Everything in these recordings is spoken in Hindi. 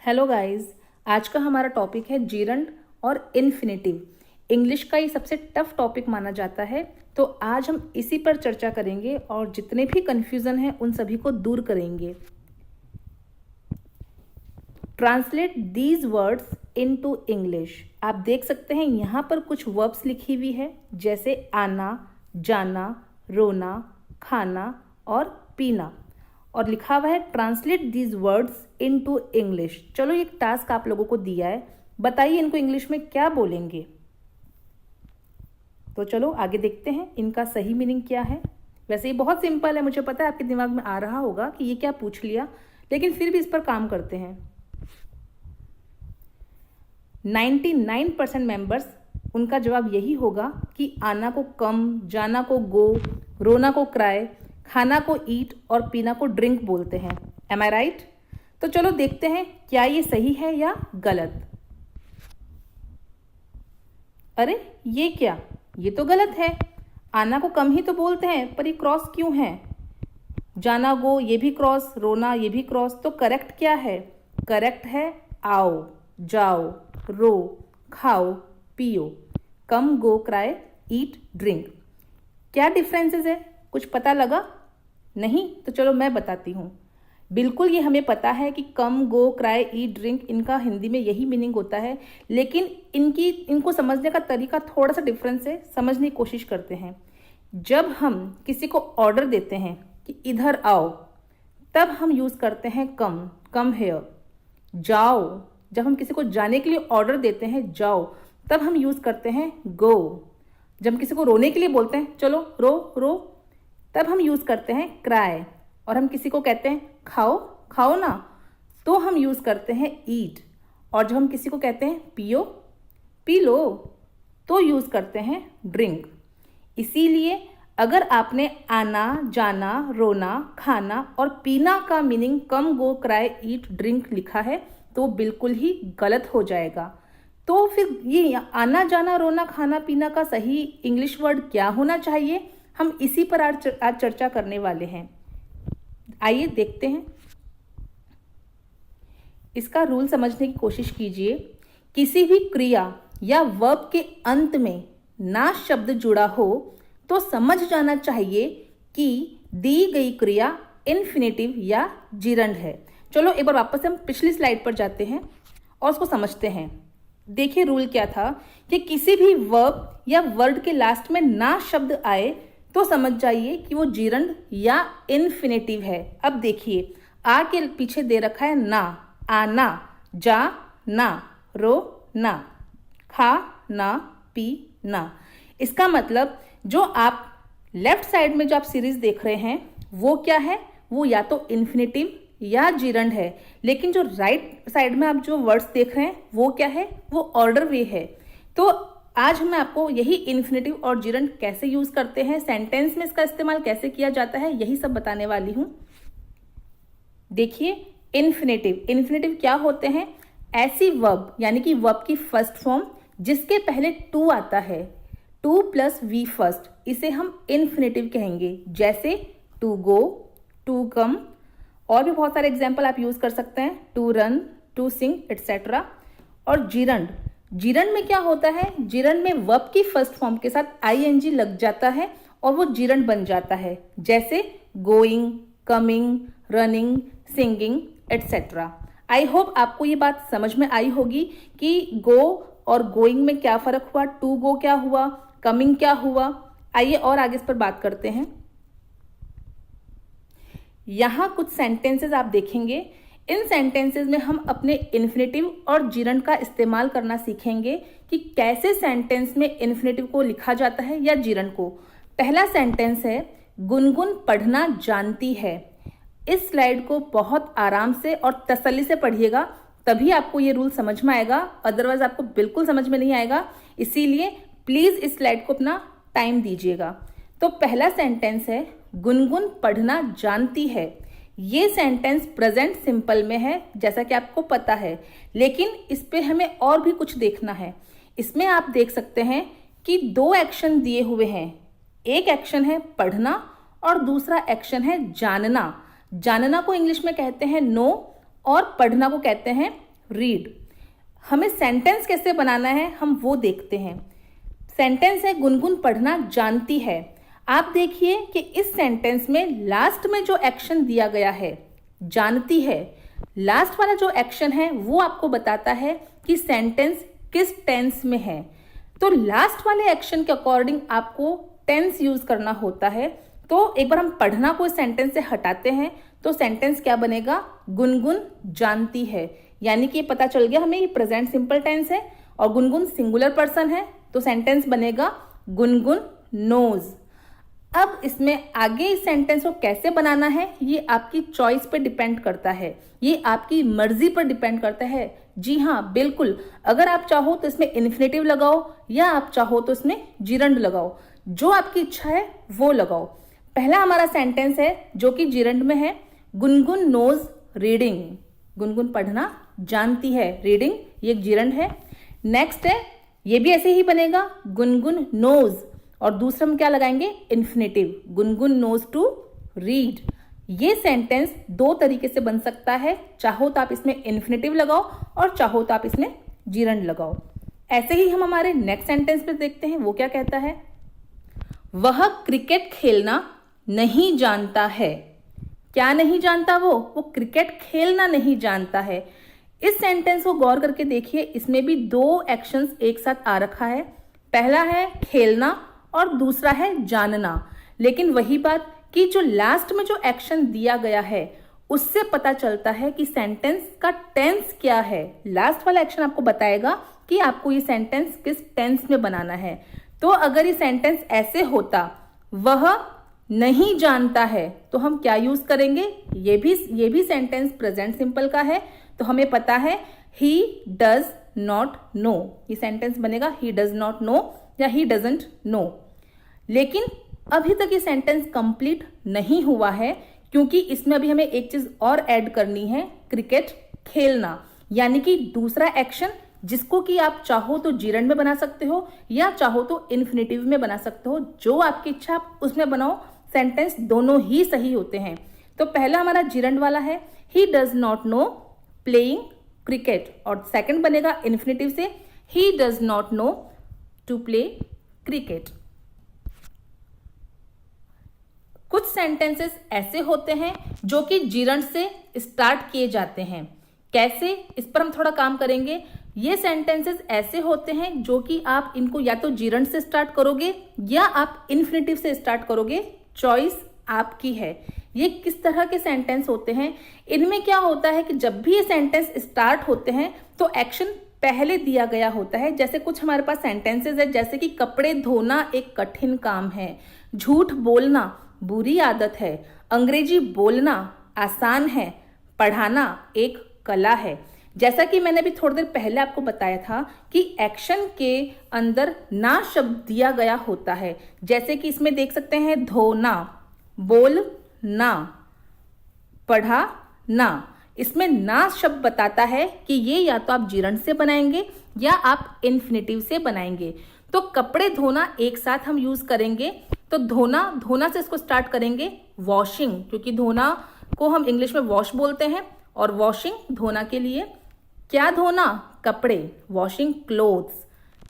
हेलो गाइस, आज का हमारा टॉपिक है जीरंड और इन्फिनेटिव। इंग्लिश का ये सबसे टफ टॉपिक माना जाता है, तो आज हम इसी पर चर्चा करेंगे और जितने भी कंफ्यूजन हैं उन सभी को दूर करेंगे। Translate these words into English. आप देख सकते हैं यहाँ पर कुछ वर्ब्स लिखी हुई है, जैसे आना, जाना, रोना, खाना और पीना, और लिखा हुआ है translate these words into English. चलो एक टास्क आप लोगों को दिया है, बताइए इनको इंग्लिश में क्या बोलेंगे। तो चलो आगे देखते हैं इनका सही मीनिंग क्या है। वैसे ये बहुत सिंपल है, मुझे पता है आपके दिमाग में आ रहा होगा कि ये क्या पूछ लिया, लेकिन फिर भी इस पर काम करते हैं। 99% मेंबर्स उनका जवाब यही होगा कि आना को कम, जाना को गो, रोना को क्राई, खाना को ईट और पीना को ड्रिंक बोलते हैं। एम आई राइट? तो चलो देखते हैं क्या ये सही है या गलत। अरे ये क्या, ये तो गलत है। आना को कम ही तो बोलते हैं, पर ये क्रॉस क्यों है? जाना गो ये भी क्रॉस, रोना ये भी क्रॉस, तो करेक्ट क्या है? करेक्ट है आओ, जाओ, रो, खाओ, पियो, कम, गो, क्राई, ईट, ड्रिंक। क्या डिफरेंसेस है, कुछ पता लगा? नहीं? तो चलो मैं बताती हूँ। बिल्कुल ये हमें पता है कि कम, गो, क्राई, ईट, ड्रिंक इनका हिंदी में यही मीनिंग होता है, लेकिन इनको समझने का तरीका थोड़ा सा डिफरेंस है। समझने की कोशिश करते हैं। जब हम किसी को ऑर्डर देते हैं कि इधर आओ, तब हम यूज करते हैं कम, कम हेयर। जाओ, जब हम किसी को जाने के लिए ऑर्डर देते हैं जाओ, तब हम यूज करते हैं गो। जब हम किसी को रोने के लिए बोलते हैं चलो रो रो, तब हम यूज करते हैं क्राई। और हम किसी को कहते हैं खाओ, खाओ ना, तो हम यूज करते हैं ईट। और जब हम किसी को कहते हैं पियो, पी लो, तो यूज करते हैं ड्रिंक। इसीलिए अगर आपने आना, जाना, रोना, खाना और पीना का मीनिंग कम, गो, क्राई, ईट, ड्रिंक लिखा है तो बिल्कुल ही गलत हो जाएगा। तो फिर ये आना, जाना, रोना, खाना, पीना का सही इंग्लिश वर्ड क्या होना चाहिए, हम इसी पर आज चर्चा करने वाले हैं। आइए देखते हैं। इसका रूल समझने की कोशिश कीजिए। किसी भी क्रिया या वर्ब के अंत में ना शब्द जुड़ा हो तो समझ जाना चाहिए कि दी गई क्रिया इन्फिनेटिव या जिरंड है। चलो एक बार वापस हम पिछली स्लाइड पर जाते हैं और उसको समझते हैं। देखिए रूल क्या था कि किसी भी वर्ब या वर्ड के लास्ट में ना शब्द आए तो समझ जाइए कि वो जिरंड या इन्फिनेटिव है। अब देखिए आ के पीछे दे रखा है ना, आना, जा ना, रो ना, खा ना, पी ना। इसका मतलब जो आप लेफ्ट साइड में जो आप सीरीज देख रहे हैं वो क्या है, वो या तो इन्फिनेटिव या जिरंड है। लेकिन जो राइट साइड में आप जो वर्ड्स देख रहे हैं वो क्या है, वो ऑर्डर वे है। तो आज मैं आपको यही इन्फिनेटिव और जिरंड कैसे यूज करते हैं, सेंटेंस में इसका इस्तेमाल कैसे किया जाता है, यही सब बताने वाली हूं। देखिए इन्फिनेटिव क्या होते हैं? ऐसी वर्ब यानी कि वर्ब की फर्स्ट फॉर्म जिसके पहले टू आता है, टू प्लस वी फर्स्ट, इसे हम इन्फिनेटिव कहेंगे। जैसे टू गो, टू कम, और भी बहुत सारे एग्जाम्पल आप यूज कर सकते हैं, to run, to sing etcetera. और जिरंड में क्या होता है? जिरंड में वर्ब की फर्स्ट फॉर्म के साथ आईएनजी लग जाता है और वो जिरंड बन जाता है। जैसे going, coming, running, singing etcetera. आई होप आपको ये बात समझ में आई होगी कि गो और गोइंग में क्या फर्क हुआ, टू गो क्या हुआ, कमिंग क्या हुआ। आइए और आगे इस पर बात करते हैं। यहां कुछ सेंटेंसेस आप देखेंगे। इन सेंटेंसेस में हम अपने इन्फिनेटिव और जिरंड का इस्तेमाल करना सीखेंगे कि कैसे सेंटेंस में इन्फिनेटिव को लिखा जाता है या जिरंड को। पहला सेंटेंस है गुनगुन पढ़ना जानती है। इस स्लाइड को बहुत आराम से और तसल्ली से पढ़िएगा, तभी आपको ये रूल समझ में आएगा, अदरवाइज आपको बिल्कुल समझ में नहीं आएगा। इसीलिए प्लीज इस स्लाइड को अपना टाइम दीजिएगा। तो पहला सेंटेंस है गुनगुन पढ़ना जानती है। ये सेंटेंस प्रेजेंट सिंपल में है जैसा कि आपको पता है, लेकिन इस पे हमें और भी कुछ देखना है। इसमें आप देख सकते हैं कि दो एक्शन दिए हुए हैं। एक एक्शन है पढ़ना और दूसरा एक्शन है जानना। जानना को इंग्लिश में कहते हैं नो और पढ़ना को कहते हैं रीड। हमें सेंटेंस कैसे बनाना है हम वो देखते हैं। सेंटेंस है गुनगुन पढ़ना जानती है। आप देखिए कि इस सेंटेंस में लास्ट में जो एक्शन दिया गया है जानती है, लास्ट वाला जो एक्शन है वो आपको बताता है कि सेंटेंस किस टेंस में है। तो लास्ट वाले एक्शन के अकॉर्डिंग आपको टेंस यूज करना होता है। तो एक बार हम पढ़ना को इस सेंटेंस से हटाते हैं तो सेंटेंस क्या बनेगा, गुनगुन जानती है। यानी कि पता चल गया हमें ये प्रेजेंट सिंपल टेंस है और गुनगुन सिंगुलर पर्सन है, तो सेंटेंस बनेगा गुनगुन नोज। अब इसमें आगे इस सेंटेंस को कैसे बनाना है ये आपकी चॉइस पे डिपेंड करता है, ये आपकी मर्जी पर डिपेंड करता है। जी हाँ बिल्कुल, अगर आप चाहो तो इसमें इन्फिनेटिव लगाओ या आप चाहो तो इसमें जिरंड लगाओ, जो आपकी इच्छा है वो लगाओ। पहला हमारा सेंटेंस है जो कि जिरंड में है, गुनगुन नोज रीडिंग। गुनगुन पढ़ना जानती है, रीडिंग ये एक जिरंड है। नेक्स्ट है ये भी ऐसे ही बनेगा, गुनगुन नोज, और दूसरा हम क्या लगाएंगे, infinitive, Gungun knows to read. ये सेंटेंस दो तरीके से बन सकता है, चाहो तो आप इसमें इन्फिनेटिव लगाओ और चाहो तो आप इसमें जिरंड लगाओ। ऐसे ही हम हमारे नेक्स्ट सेंटेंस पे देखते हैं वो क्या कहता है, वह क्रिकेट खेलना नहीं जानता है। क्या नहीं जानता वो क्रिकेट खेलना नहीं जानता है। इस सेंटेंस को गौर करके देखिए, इसमें भी दो एक्शंस एक साथ आ रखा है, पहला है खेलना और दूसरा है जानना। लेकिन वही बात कि जो लास्ट में जो एक्शन दिया गया है उससे पता चलता है कि सेंटेंस का टेंस क्या है। लास्ट वाला एक्शन आपको बताएगा कि आपको ये सेंटेंस किस टेंस में बनाना है। तो अगर ये सेंटेंस ऐसे होता, वह नहीं जानता है, तो हम क्या यूज करेंगे, ये भी सेंटेंस प्रेजेंट सिंपल का है, तो हमें पता है ही डज नॉट नो। ये सेंटेंस बनेगा ही डज नॉट नो या ही डजंट नो। लेकिन अभी तक ये सेंटेंस कंप्लीट नहीं हुआ है, क्योंकि इसमें अभी हमें एक चीज और ऐड करनी है, क्रिकेट खेलना, यानी कि दूसरा एक्शन जिसको कि आप चाहो तो जिरंड में बना सकते हो या चाहो तो इन्फिनेटिव में बना सकते हो, जो आपकी इच्छा आप उसमें बनाओ, सेंटेंस दोनों ही सही होते हैं। तो पहला हमारा जिरंड वाला है, he does not know playing cricket, और सेकंड बनेगा इन्फिनेटिव से, he does not know to play cricket. कुछ सेंटेंसेस ऐसे होते हैं जो कि जिरंड से स्टार्ट किए जाते हैं। कैसे, इस पर हम थोड़ा काम करेंगे। ये सेंटेंसेस ऐसे होते हैं जो कि आप इनको या तो जिरंड से स्टार्ट करोगे या आप इन्फिनेटिव से स्टार्ट करोगे, चॉइस आपकी है। ये किस तरह के सेंटेंस होते हैं, इनमें क्या होता है कि जब भी ये सेंटेंस स्टार्ट होते हैं तो एक्शन पहले दिया गया होता है। जैसे कुछ हमारे पास सेंटेंसेस है, जैसे कि कपड़े धोना एक कठिन काम है, झूठ बोलना बुरी आदत है, अंग्रेजी बोलना आसान है, पढ़ाना एक कला है। जैसा कि मैंने भी थोड़ी देर पहले आपको बताया था कि एक्शन के अंदर ना शब्द दिया गया होता है। जैसे कि इसमें देख सकते हैं धोना, बोलना, पढ़ाना, इसमें ना शब्द बताता है कि ये या तो आप जिरंड से बनाएंगे या आप इन्फिनेटिव से बनाएंगे। तो कपड़े धोना एक साथ हम यूज करेंगे, तो धोना से इसको स्टार्ट करेंगे, वॉशिंग, क्योंकि धोना को हम इंग्लिश में वॉश बोलते हैं और वॉशिंग धोना के लिए। क्या धोना, कपड़े, वॉशिंग क्लोथ्स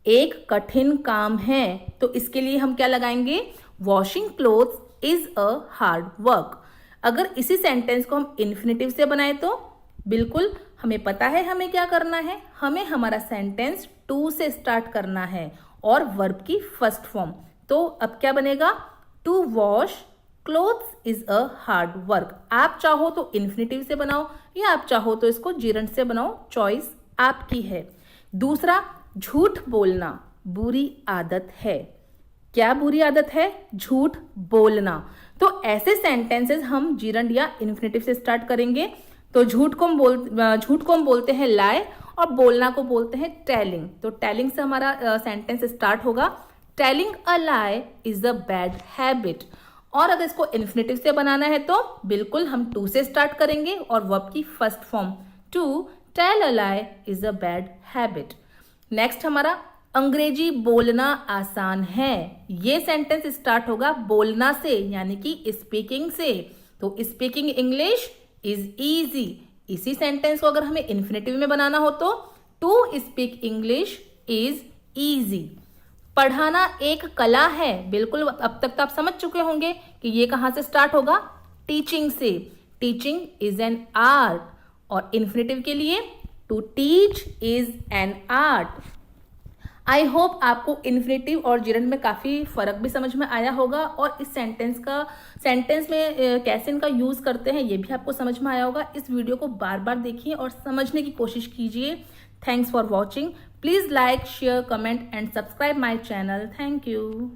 एक कठिन काम है, तो इसके लिए हम क्या लगाएंगे, washing clothes is a hard work. अगर इसी सेंटेंस को हम इन्फिनेटिव से बनाए तो बिल्कुल हमें पता है हमें क्या करना है, हमें हमारा सेंटेंस टू से स्टार्ट करना है और वर्ब की फर्स्ट फॉर्म। तो अब क्या बनेगा, to wash clothes is a hard work. आप चाहो तो इन्फिनेटिव से बनाओ या आप चाहो तो इसको जिरंड से बनाओ, चॉइस आपकी है। दूसरा, झूठ बोलना बुरी आदत है। क्या बुरी आदत है, झूठ बोलना। तो ऐसे सेंटेंसेस हम जिरंड या इन्फिनेटिव से स्टार्ट करेंगे। तो झूठ को हम बोलते हैं लाई और बोलना को बोलते हैं टेलिंग। तो टेलिंग से हमारा सेंटेंस स्टार्ट होगा, telling a lie is a bad habit. और अगर इसको इन्फिनेटिव से बनाना है तो बिल्कुल हम टू से स्टार्ट करेंगे और वर्ब की first form, to tell a lie is a bad habit. Next हमारा, अंग्रेजी बोलना आसान है। ये सेंटेंस स्टार्ट होगा बोलना से, यानी कि स्पीकिंग से। तो स्पीकिंग इंग्लिश इज इजी, इसी सेंटेंस को अगर हमें इन्फिनेटिव में बनाना हो तो to speak English is easy. पढ़ाना एक कला है, बिल्कुल अब तक तो आप समझ चुके होंगे कि ये कहां से स्टार्ट होगा, टीचिंग से। Teaching is an art. और इन्फिनेटिव के लिए to teach is an art. I hope आपको इन्फिनेटिव और जिरंड में काफ़ी फ़र्क भी समझ में आया होगा और इस सेंटेंस में कैसे इनका यूज़ करते हैं ये भी आपको समझ में आया होगा। इस वीडियो को बार बार देखिए और समझने की कोशिश कीजिए। Thanks for watching. Please like, share, comment and subscribe my channel. Thank you.